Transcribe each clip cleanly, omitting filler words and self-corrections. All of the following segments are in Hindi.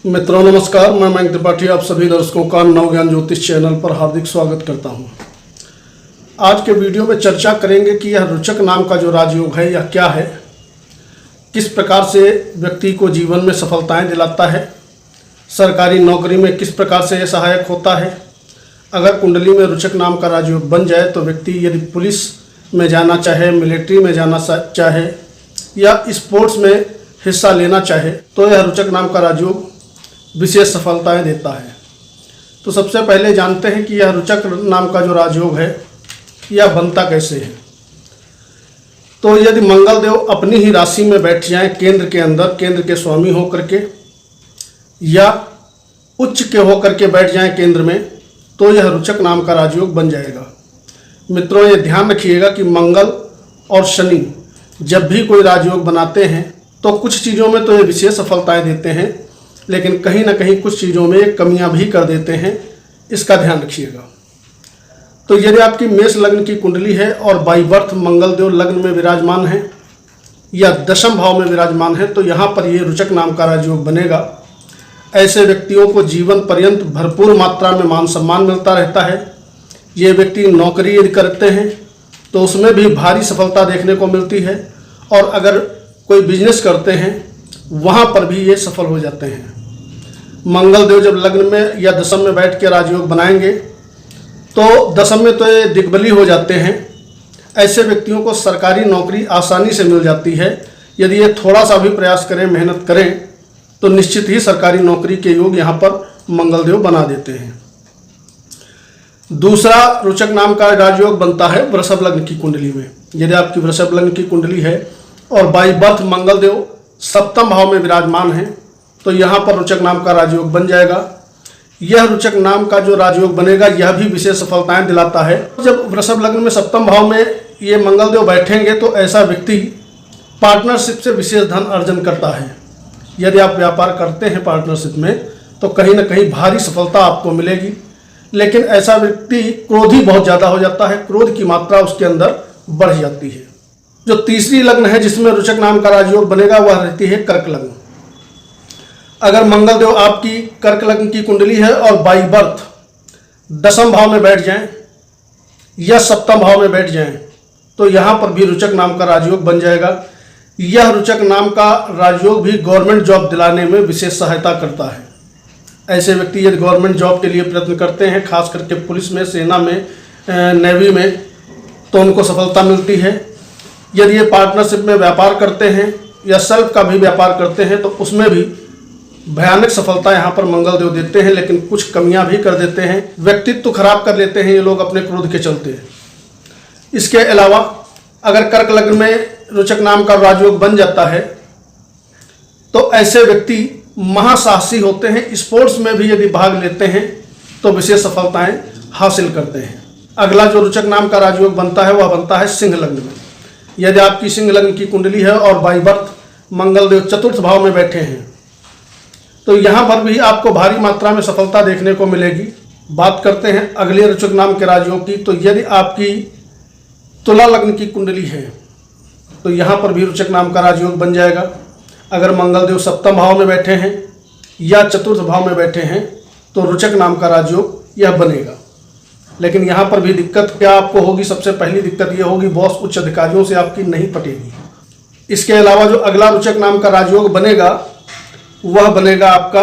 मित्रों नमस्कार, मैं मयंक त्रिपाठी आप सभी दर्शकों का नवज्ञान ज्योतिष चैनल पर हार्दिक स्वागत करता हूं। आज के वीडियो में चर्चा करेंगे कि यह रुचक नाम का जो राजयोग है यह क्या है, किस प्रकार से व्यक्ति को जीवन में सफलताएं दिलाता है, सरकारी नौकरी में किस प्रकार से यह सहायक होता है। अगर कुंडली में रुचक नाम का राजयोग बन जाए तो व्यक्ति यदि पुलिस में जाना चाहे, मिलिट्री में जाना चाहे या स्पोर्ट्स में हिस्सा लेना चाहे तो यह रुचक नाम का राजयोग विशेष सफलताएं देता है। तो सबसे पहले जानते हैं कि यह रुचक नाम का जो राजयोग है यह बनता कैसे है। तो यदि मंगल देव अपनी ही राशि में बैठ जाएं केंद्र के अंदर, केंद्र के स्वामी होकर के या उच्च के होकर के बैठ जाएं केंद्र में, तो यह रुचक नाम का राजयोग बन जाएगा। मित्रों ये ध्यान रखिएगा कि मंगल और शनि जब भी कोई राजयोग बनाते हैं तो कुछ चीज़ों में तो ये विशेष सफलताएं देते हैं, लेकिन कहीं ना कहीं कुछ चीज़ों में कमियां भी कर देते हैं, इसका ध्यान रखिएगा। तो यदि आपकी मेष लग्न की कुंडली है और बाई बर्थ मंगल देव लग्न में विराजमान है या दशम भाव में विराजमान है तो यहाँ पर ये रुचक नाम का राजयोग बनेगा। ऐसे व्यक्तियों को जीवन पर्यंत भरपूर मात्रा में मान सम्मान मिलता रहता है। ये व्यक्ति नौकरी यदि करते हैं तो उसमें भी भारी सफलता देखने को मिलती है, और अगर कोई बिजनेस करते हैं वहाँ पर भी ये सफल हो जाते हैं। मंगल देव जब लग्न में या दशम में बैठ के राजयोग बनाएंगे तो दशम में तो ये दिग्बली हो जाते हैं। ऐसे व्यक्तियों को सरकारी नौकरी आसानी से मिल जाती है। यदि ये थोड़ा सा भी प्रयास करें, मेहनत करें तो निश्चित ही सरकारी नौकरी के योग यहाँ पर मंगल देव बना देते हैं। दूसरा रुचक नाम का राजयोग बनता है वृषभ लग्न की कुंडली में। यदि आपकी वृषभ लग्न की कुंडली है और बाई बर्थ मंगल देव सप्तम भाव में विराजमान है तो यहाँ पर रुचक नाम का राजयोग बन जाएगा। यह रुचक नाम का जो राजयोग बनेगा यह भी विशेष सफलताएं दिलाता है। जब वृषभ लग्न में सप्तम भाव में ये मंगल देव बैठेंगे तो ऐसा व्यक्ति पार्टनरशिप से विशेष धन अर्जन करता है। यदि आप व्यापार करते हैं पार्टनरशिप में तो कहीं ना कहीं भारी सफलता आपको मिलेगी, लेकिन ऐसा व्यक्ति क्रोधी बहुत ज़्यादा हो जाता है, क्रोध की मात्रा उसके अंदर बढ़ जाती है। जो तीसरी लग्न है जिसमें रुचक नाम का राजयोग बनेगा वह रहती है कर्क लग्न। अगर मंगल देव आपकी कर्क लग्न की कुंडली है और बाई बर्थ दशम भाव में बैठ जाएं या सप्तम भाव में बैठ जाएं तो यहाँ पर भी रुचक नाम का राजयोग बन जाएगा। यह रुचक नाम का राजयोग भी गवर्नमेंट जॉब दिलाने में विशेष सहायता करता है। ऐसे व्यक्ति यदि गवर्नमेंट जॉब के लिए प्रयत्न करते हैं, खास करके पुलिस में, सेना में, नेवी में, तो उनको सफलता मिलती है। यदि ये पार्टनरशिप में व्यापार करते हैं या सेल्फ का भी व्यापार करते हैं तो उसमें भी भयानक सफलता यहाँ पर मंगल देव देते हैं, लेकिन कुछ कमियां भी कर देते हैं। व्यक्तित्व तो खराब कर लेते हैं ये लोग अपने क्रोध के चलते। इसके अलावा अगर कर्क लग्न में रुचक नाम का राजयोग बन जाता है तो ऐसे व्यक्ति महासाहसी होते हैं। स्पोर्ट्स में भी यदि भाग लेते हैं तो विशेष सफलताएं हासिल करते हैं। अगला जो रुचक नाम का राजयोग बनता है वह बनता है सिंह लग्न में। यदि आपकी सिंह लग्न की कुंडली है और बाई बर्थ मंगल देव चतुर्थ भाव में बैठे हैं तो यहाँ पर भी आपको भारी मात्रा में सफलता देखने को मिलेगी। बात करते हैं अगले रुचक नाम के राजयोग की। तो यदि आपकी तुला लग्न की कुंडली है तो यहाँ पर भी रुचक नाम का राजयोग बन जाएगा। अगर मंगल देव सप्तम भाव में बैठे हैं या चतुर्थ भाव में बैठे हैं तो रुचक नाम का राजयोग यह बनेगा। लेकिन यहाँ पर भी दिक्कत क्या आपको होगी? सबसे पहली दिक्कत यह होगी बॉस उच्च अधिकारियों से आपकी नहीं पटेगी। इसके अलावा जो अगला रुचक नाम का राजयोग बनेगा वह बनेगा आपका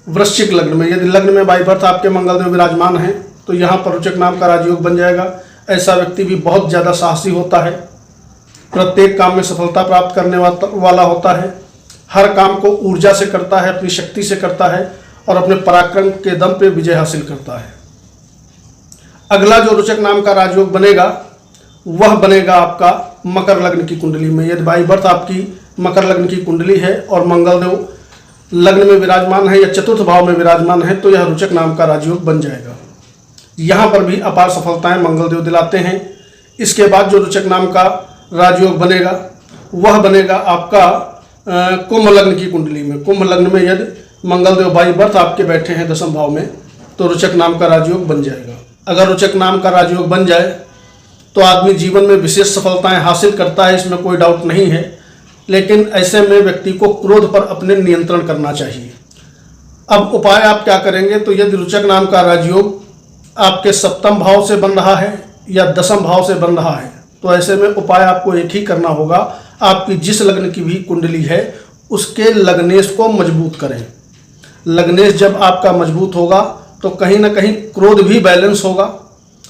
वृश्चिक लग्न में। यदि लग्न में बाई बर्थ आपके मंगल देव विराजमान हैं तो यहाँ पर रुचक नाम का राजयोग बन जाएगा। ऐसा व्यक्ति भी बहुत ज़्यादा साहसी होता है, प्रत्येक काम में सफलता प्राप्त करने वाला होता है, हर काम को ऊर्जा से करता है, अपनी शक्ति से करता है और अपने पराक्रम के दम पे विजय हासिल करता है। अगला जो रुचक नाम का राजयोग बनेगा वह बनेगा आपका मकर लग्न की कुंडली में। यदि बाई बर्थ आपकी मकर लग्न की कुंडली है और मंगल देव लग्न में विराजमान है या चतुर्थ भाव में विराजमान है तो यह रुचक नाम का राजयोग बन जाएगा। यहाँ पर भी अपार सफलताएं मंगल देव दिलाते हैं। इसके बाद जो रुचक नाम का राजयोग बनेगा वह बनेगा आपका कुंभ लग्न की कुंडली में। कुंभ लग्न में यदि मंगल देव बाई बर्थ आपके बैठे हैं दशम भाव में तो रुचक नाम का राजयोग बन जाएगा। अगर रुचक नाम का राजयोग बन जाए तो आदमी जीवन में विशेष सफलताएं हासिल करता है, इसमें कोई डाउट नहीं है। लेकिन ऐसे में व्यक्ति को क्रोध पर अपने नियंत्रण करना चाहिए। अब उपाय आप क्या करेंगे, तो यदि रुचक नाम का राजयोग आपके सप्तम भाव से बन रहा है या दसम भाव से बन रहा है, तो ऐसे में उपाय आपको एक ही करना होगा। आपकी जिस लग्न की भी कुंडली है उसके लग्नेश को मजबूत करें। लग्नेश जब आपका मजबूत होगा तो कहीं ना कहीं क्रोध भी बैलेंस होगा,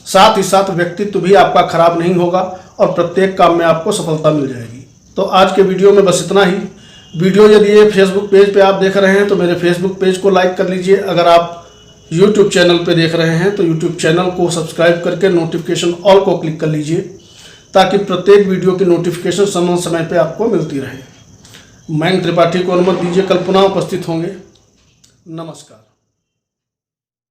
साथ ही साथ व्यक्तित्व भी आपका खराब नहीं होगा और प्रत्येक काम में आपको सफलता मिल जाएगी। तो आज के वीडियो में बस इतना ही। वीडियो यदि ये फेसबुक पेज पे आप देख रहे हैं तो मेरे फेसबुक पेज को लाइक कर लीजिए। अगर आप यूट्यूब चैनल पे देख रहे हैं तो यूट्यूब चैनल को सब्सक्राइब करके नोटिफिकेशन ऑल को क्लिक कर लीजिए, ताकि प्रत्येक वीडियो की नोटिफिकेशन समय समय पे आपको मिलती रहे। मयंक त्रिपाठी को अनुमति दीजिए, कल पुनः उपस्थित होंगे। नमस्कार।